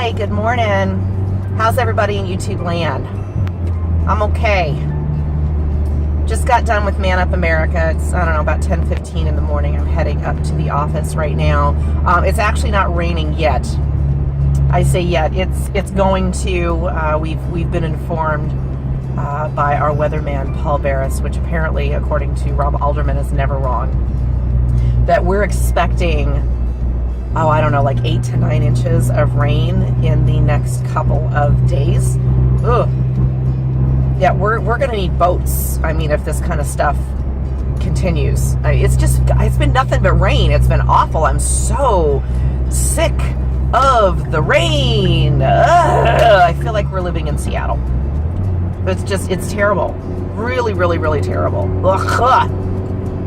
Hi, good morning. How's everybody in YouTube land? I'm okay. Just got done with Man Up America. It's, I don't know, about 10:15 in the morning. I'm heading up to the office right now. It's actually not raining yet. I say yet. It's going to. We've been informed by our weatherman, Paul Barris, which apparently, according to Rob Alderman, is never wrong, that we're expecting, I don't know, like 8 to 9 inches of rain in the next couple of days. Ugh. Yeah, we're going to need boats. I mean, if this kind of stuff continues. It's been nothing but rain. It's been awful. I'm so sick of the rain. Ugh. I feel like we're living in Seattle. It's terrible. Really, really, really terrible. Ugh.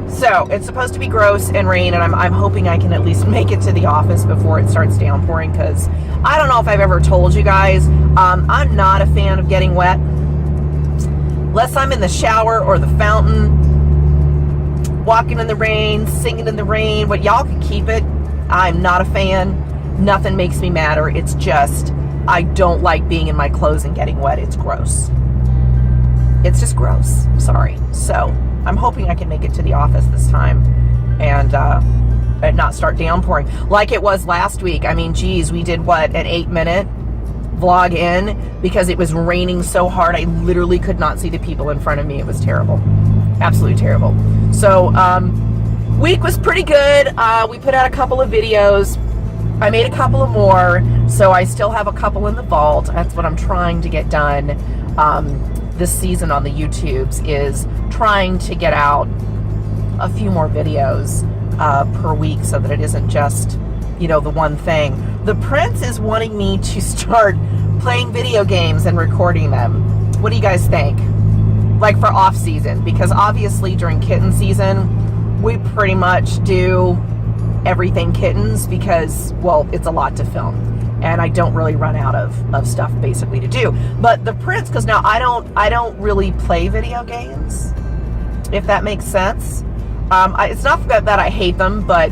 So it's supposed to be gross and rain, and I'm hoping I can at least make it to the office before it starts downpouring, because I don't know if I've ever told you guys, I'm not a fan of getting wet. Unless I'm in the shower or the fountain, walking in the rain, singing in the rain, but y'all can keep it. I'm not a fan. Nothing makes me madder. It's just, I don't like being in my clothes and getting wet. It's gross. It's just gross. Sorry. So I'm hoping I can make it to the office this time and not start downpouring like it was last week. I mean, geez, we did what, an 8-minute vlog in because it was raining so hard I literally could not see the people in front of me. It was terrible. Absolutely terrible. So week was pretty good. We put out a couple of videos. I made a couple of more, so I still have a couple in the vault. That's what I'm trying to get done this season on the YouTubes, is trying to get out a few more videos per week so that it isn't just, you know, the one thing. The Prince is wanting me to start playing video games and recording them. What do you guys think? Like for off season, because obviously during kitten season, we pretty much do everything kittens because, well, it's a lot to film. And I don't really run out of stuff basically to do. But the Prince, because now I don't really play video games, if that makes sense. It's not that I hate them, but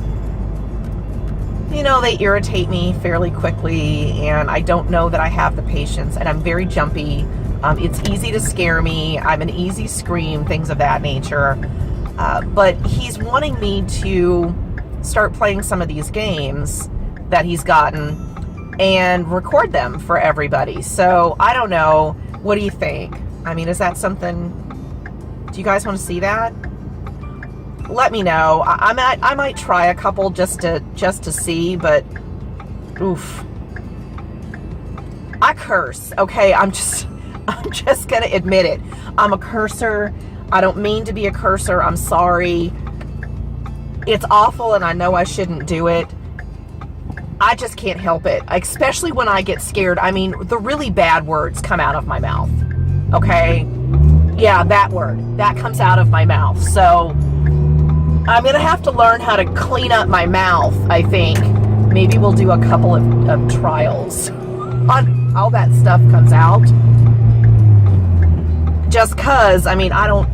you know, they irritate me fairly quickly, and I don't know that I have the patience, and I'm very jumpy. It's easy to scare me. I'm an easy scream, things of that nature. But he's wanting me to start playing some of these games that he's gotten and record them for everybody. So I don't know. What do you think? I mean, is that something? Do you guys want to see that? Let me know. I might try a couple just to see, but oof. I curse. Okay, I'm just gonna admit it. I'm a cursor. I don't mean to be a cursor. I'm sorry. It's awful, and I know I shouldn't do it. I just can't help it, especially when I get scared. I mean, the really bad words come out of my mouth, okay? Yeah, that word. That comes out of my mouth. So I'm going to have to learn how to clean up my mouth, I think. Maybe we'll do a couple of trials on how that stuff comes out. Just because, I mean, I don't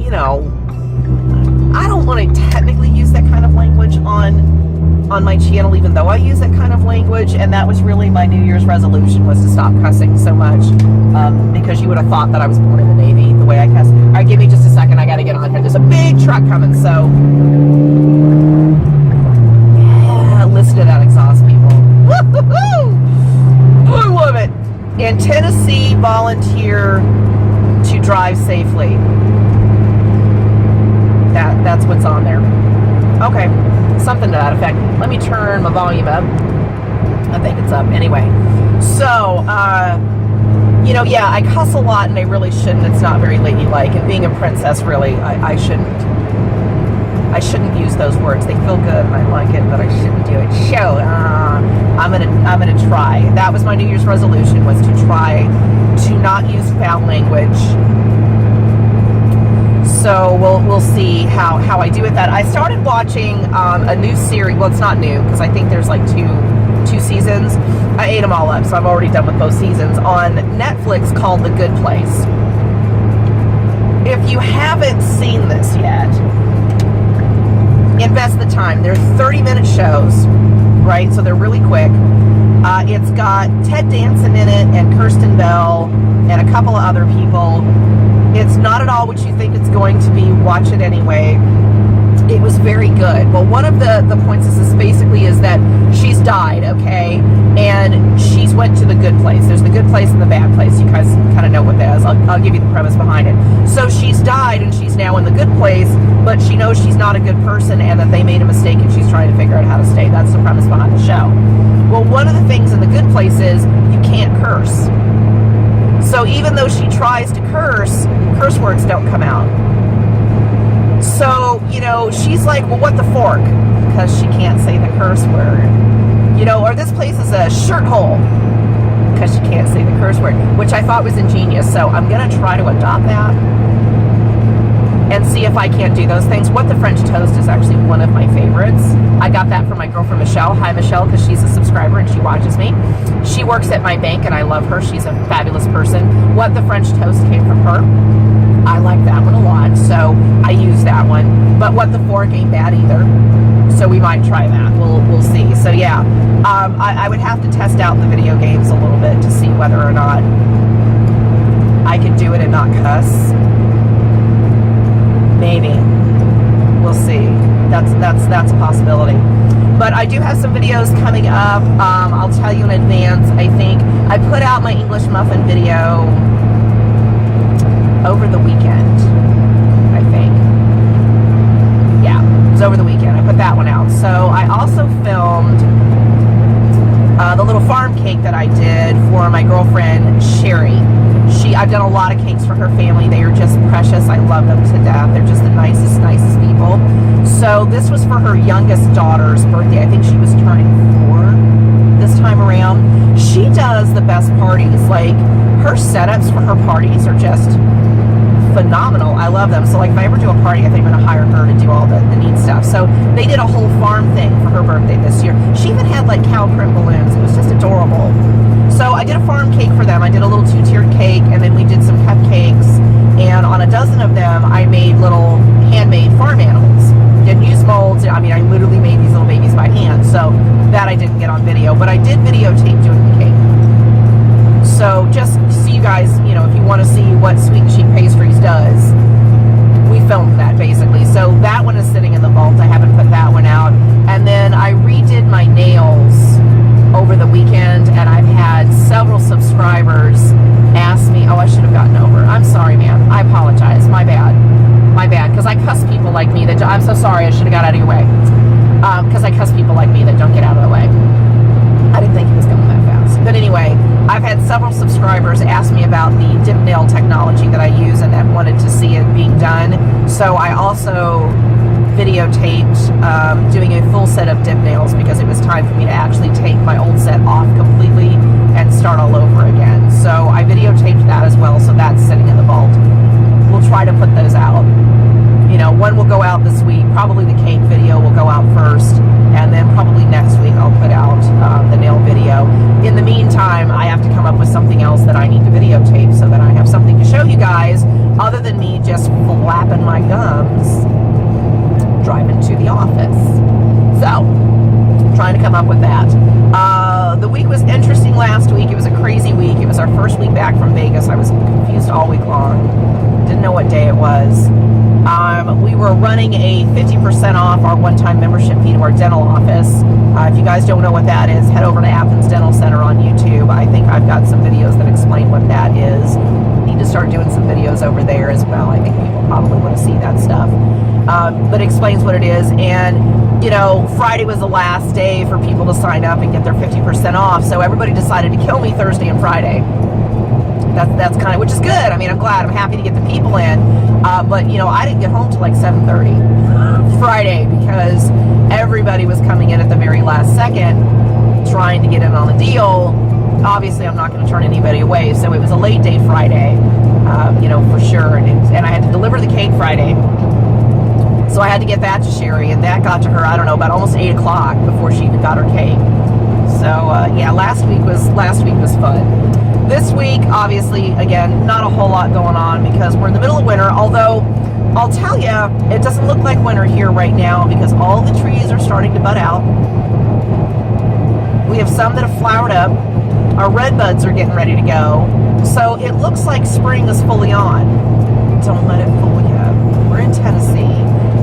want to technically use that kind of language on my channel, even though I use that kind of language, and that was really my New Year's resolution, was to stop cussing so much, because you would have thought that I was born in the Navy, the way I cuss. All right, give me just a second, I gotta get on here. There's a big truck coming, so yeah, listen to that exhaust, people. Woo-hoo-hoo! I love it. In Tennessee, volunteer to drive safely. That's what's on there. Okay, something to that effect. Let me turn my volume up. I think it's up. Anyway, so, you know, yeah, I cuss a lot, and I really shouldn't. It's not very ladylike. And being a princess, really, I shouldn't use those words. They feel good, and I like it, but I shouldn't do it. So, I'm gonna try. That was my New Year's resolution, was to try to not use foul language. So we'll see how I do with that. I started watching a new series. Well, it's not new because I think there's like two seasons. I ate them all up, so I'm already done with both seasons, on Netflix, called The Good Place. If you haven't seen this yet, invest the time. They're 30-minute shows, right? So they're really quick. It's got Ted Danson in it and Kirsten Bell and a couple of other people. It's not at all what you think it's going to be. Watch it anyway. It was very good. Well, one of the points of this basically is that she's died, okay? And she's went to the good place. There's the good place and the bad place. You guys kind of know what that is. I'll give you the premise behind it. So she's died and she's now in the good place, but she knows she's not a good person and that they made a mistake and she's trying to figure out how to stay. That's the premise behind the show. Well, one of the things in the good place is you can't curse. So even though she tries to curse words don't come out. So, you know, she's like, well, what the fork? Because she can't say the curse word. You know, or this place is a shirt hole. Because she can't say the curse word. Which I thought was ingenious. So I'm going to try to adopt that. And see if I can't do those things. What the French Toast is actually one of my favorites. I got that from my girlfriend Michelle. Hi, Michelle, because she's a subscriber and she watches me. She works at my bank and I love her. She's a fabulous person. What the French Toast came from her. I like that one a lot, so I use that one. But what the fork ain't bad either, so we might try that. We'll see. So yeah, I would have to test out the video games a little bit to see whether or not I could do it and not cuss. Maybe. We'll see. That's a possibility. But I do have some videos coming up. I'll tell you in advance. I think I put out my English muffin video over the weekend, I think. Yeah, it was over the weekend. I put that one out. So I also filmed the little farm cake that I did for my girlfriend Sherry. I've done a lot of cakes for her family. They are just precious. I love them to death. They're just the nicest people. So this was for her youngest daughter's birthday. I think she was turning 4 this time around. She does the best parties. Like, her setups for her parties are just phenomenal. I love them. So like if I ever do a party, I think I'm going to hire her to do all the neat stuff. So they did a whole farm thing for her birthday this year. She even had like cow print balloons. It was just adorable. So I did a farm cake for them. I did a little 2-tiered cake and then we did some cupcakes. And on a dozen of them, I made little handmade farm animals. Didn't use molds. I mean, I literally made these little babies by hand. So that I didn't get on video, but I did videotape doing the cake. So just so you guys, you know, if you want to see what Sweet Sheep Pastries does, we filmed that basically. So that one is sitting in the vault. I haven't put that one out. And then I redid my nails over the weekend, and I've had several subscribers ask me, oh, I should have gotten over. I'm sorry, man. I apologize. My bad. My bad. Because I cuss people like me that, I'm so sorry. I should have got out of your way. Because I cuss people like me that don't get out of the way. I didn't think it was going that fast. But anyway, I've had several subscribers ask me about the dip nail technology that I use and that wanted to see it being done. So I also videotaped doing a full set of dip nails because it was time for me to actually take my old set off completely and start all over again. So I videotaped that as well, so that's sitting in the vault. We'll try to put those out. You know, one will go out this week. Probably the cake video will go out first, and then probably next week I'll put out the nail video. In the meantime, I have to come up with something else that I need to videotape so that I have something to show you guys other than me just flapping my gums driving to the office. So, trying to come up with that. The week was interesting last week. It was a crazy week. It was our first week back from Vegas. I was confused all week long. Didn't know what day it was. We were running a 50% off our one-time membership fee to our dental office. If you guys don't know what that is, head over to Athens Dental Center on YouTube. I think I've got some videos that explain what that is. Need to start doing some videos over there as well. I think people probably want to see that stuff. But it explains what it is. And, you know, Friday was the last day for people to sign up and get their 50% off. So everybody decided to kill me Thursday and Friday. That's kind of, which is good. I mean, I'm glad. I'm happy to get the people in. But, you know, I didn't get home till like 7:30 Friday because everybody was coming in at the very last second trying to get in on the deal. Obviously, I'm not going to turn anybody away. So it was a late day Friday, you know, for sure. And I had to deliver the cake Friday. So I had to get that to Sherry, and that got to her, I don't know, about almost 8 o'clock before she even got her cake. So, yeah, last week was fun. This week, obviously, again, not a whole lot going on because we're in the middle of winter, although I'll tell you, it doesn't look like winter here right now because all the trees are starting to bud out. We have some that have flowered up. Our red buds are getting ready to go. So it looks like spring is fully on. Don't let it fool you. We're in Tennessee.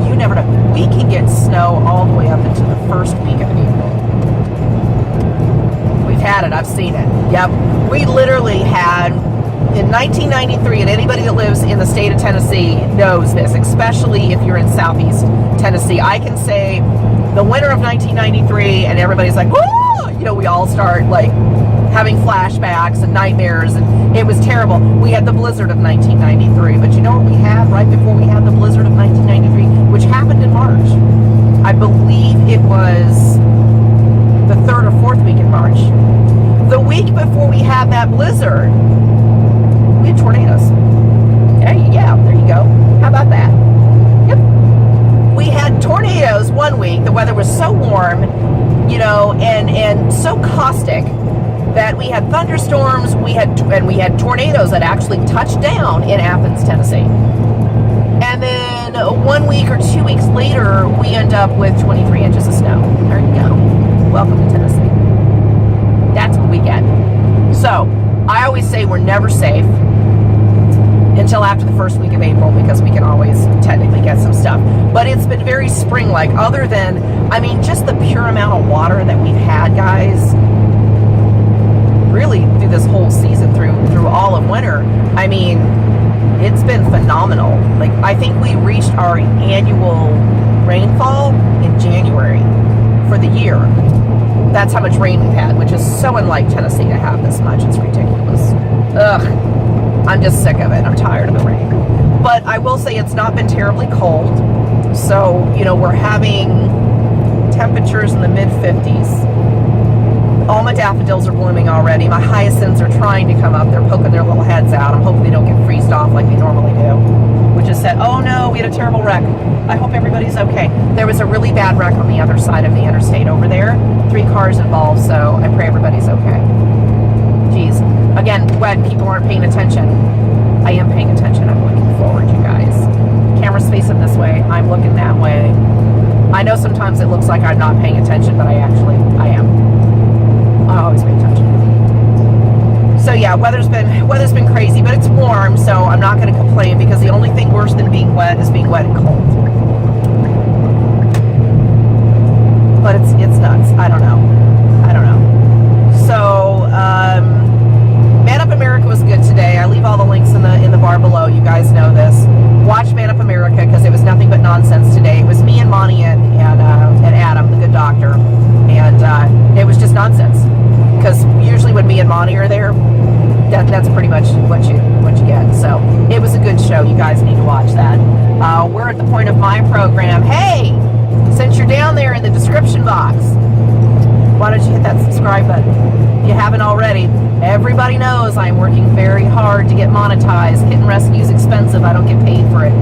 You never know. We can get snow all the way up into the first week of April. We've had it. I've seen it. Yep. We literally had, in 1993, and anybody that lives in the state of Tennessee knows this, especially if you're in southeast Tennessee. I can say the winter of 1993, and everybody's like, woo! You know, we all start like having flashbacks and nightmares, and it was terrible. We had the blizzard of 1993, but you know what we had right before we had the blizzard of 1993, which happened in March. I believe it was the 3rd or 4th week in March. The week before we had that blizzard, we had tornadoes. Yeah, there you go. How about that? Yep. We had tornadoes one week. The weather was so warm, you know, and so caustic that we had thunderstorms. We had tornadoes that actually touched down in Athens, Tennessee. And then 1 week or 2 weeks later, we end up with 23 inches of snow. There you go. Welcome to Tennessee. That's what we get. So I always say we're never safe until after the first week of April, because we can always technically get some stuff. But it's been very spring-like, other than, I mean, just the pure amount of water that we've had, guys, really through this whole season, through all of winter. I mean, it's been phenomenal. Like, I think we reached our annual rainfall in January for the year. That's how much rain we've had, which is so unlike Tennessee to have this much. It's ridiculous. Ugh. I'm just sick of it. I'm tired of the rain. But I will say it's not been terribly cold. So, you know, we're having temperatures in the mid-50s. All my daffodils are blooming already. My hyacinths are trying to come up. They're poking their little heads out. I'm hoping they don't get freezed off like they normally do. We just said, oh no, we had a terrible wreck. I hope everybody's okay. There was a really bad wreck on the other side of the interstate over there. 3 cars involved, so I pray everybody's okay. Jeez. Again, when people aren't paying attention, I am paying attention. I'm looking forward, you guys. Camera's facing this way. I'm looking that way. I know sometimes it looks like I'm not paying attention, but I am. I always pay attention. So yeah, weather's been crazy, but it's warm, so I'm not going to complain, because the only thing worse than being wet is being wet and cold. But it's nuts. I don't know. So, Man Up America was good today. I leave all the links in the bar below. You guys know this. Watch Man Up America, because it was nothing but nonsense today. It was me and Bondy and Adam, the good doctor, and it was just nonsense. Because usually when me and Bondy are there, that's pretty much what you get. So it was a good show. You guys need to watch that. We're at the point of my program. Hey, since you're down there in the description box, why don't you hit that subscribe button if you haven't already. Everybody knows I'm working very hard to get monetized. Kitten rescue is expensive. I don't get paid for it.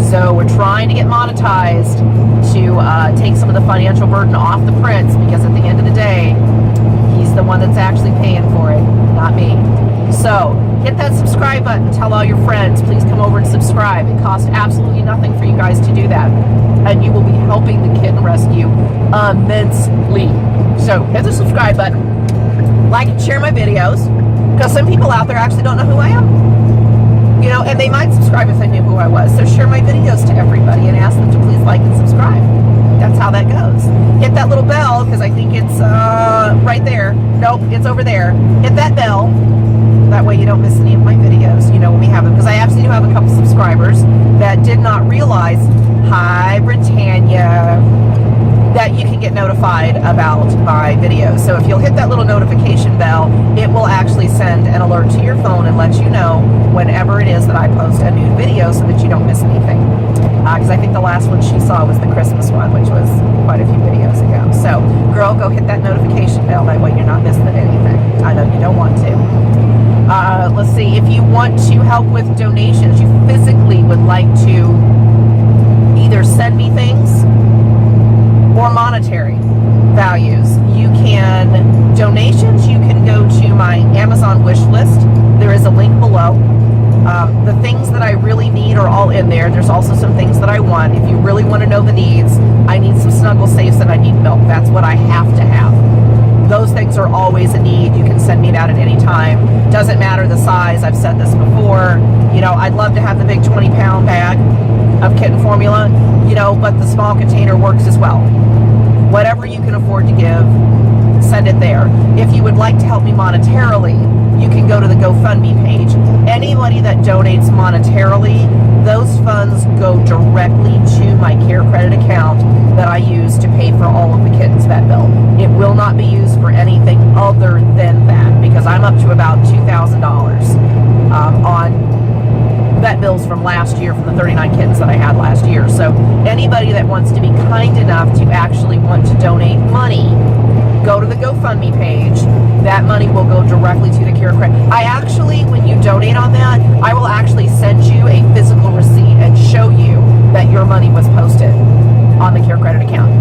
So we're trying to get monetized to take some of the financial burden off the prince, because at the end of the day, he's the one that's actually paying for it, not me. So hit that subscribe button. Tell all your friends. Please come over and subscribe. It costs absolutely nothing for you guys to do that, and you will be helping the kitten rescue immensely. So hit the subscribe button. Like and share my videos, because some people out there actually don't know who I am. You know, and they might subscribe if they knew who I was. So share my videos to everybody and ask them to please like and subscribe. That's how that goes. Hit that little bell, because I think it's right there. Nope, it's over there. Hit that bell. That way you don't miss any of my videos, you know, when we have them. Because I actually do have a couple subscribers that did not realize, hi Britannia, that you can get notified about my videos. So if you'll hit that little notification bell, it will actually send an alert to your phone and let you know whenever it is that I post a new video, so that you don't miss anything. Because I think the last one she saw was the Christmas one, which was quite a few videos ago. So girl, go hit that notification bell. That way you're not missing anything. I know you don't want to. Let's see, if you want to help with donations, you physically would like to either send me things or monetary values, you can, donations, you can go to my Amazon wish list. There is a link below. The things that I really need are all in there. There's also some things that I want. If you really want to know the needs, I need some snuggle safes and I need milk. That's what I have to have. those things are always a need. You can send me that at any time. Doesn't matter the size. I've said this before. You know, I'd love to have the big 20-pound bag of kitten formula, you know, but the small container works as well. Whatever you can afford to give, send it there. If you would like to help me monetarily, you can go to the GoFundMe page. Anybody that donates monetarily, those funds go directly to my care credit account that I use to pay for all of the kittens' vet bill. It will not be used for anything other than that, because I'm up to about $2,000 on vet bills from last year, from the 39 kittens that I had last year. So anybody that wants to be kind enough to actually want to donate money, go to the GoFundMe page. That money will go directly to the care credit. I actually, when you donate on that, I will actually send you a physical receipt and show you that your money was posted on the care credit account.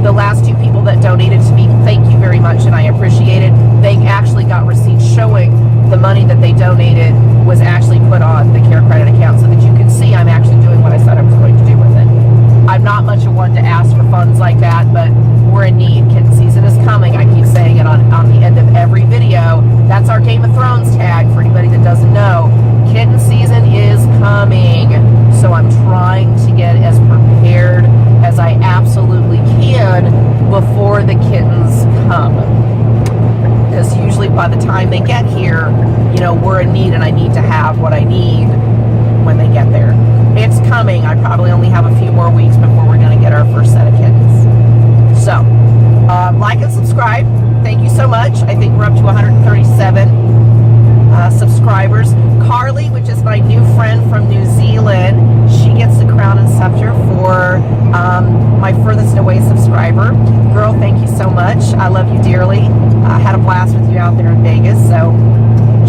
The last 2 people that donated to me, thank you very much, and I appreciate it. They actually got receipts showing the money that they donated was actually put on the care credit account, so that you can see I'm actually doing what I said I was going to do with it. I'm not much of one to ask for funds like that, but we're in need. Kitten season is coming. I keep saying it on the end of every video. That's our Game of Thrones tag for anybody that doesn't know. Kitten season is coming. So I'm trying to get as prepared as I absolutely can before the kittens come. Because usually by the time they get here, you know, we're in need, and I need to have what I need when they get there. It's coming. I probably only have a few more weeks before we're going to get our first set of kittens. So, like and subscribe. Thank you so much. I think we're up to 137 subscribers. Carly, which is my new friend from New Zealand, she gets the crown and scepter for my furthest away subscriber. Girl, thank you so much. I love you dearly. I had a blast with you out there in Vegas, so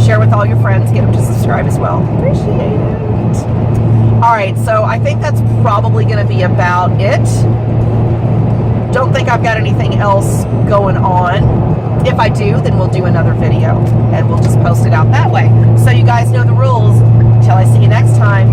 share with all your friends. Get them to subscribe as well. Appreciate it. All right, so I think that's probably going to be about it. Don't think I've got anything else going on. If I do, then we'll do another video, and we'll just post it out that way. So you guys know the rules. Till I see you next time,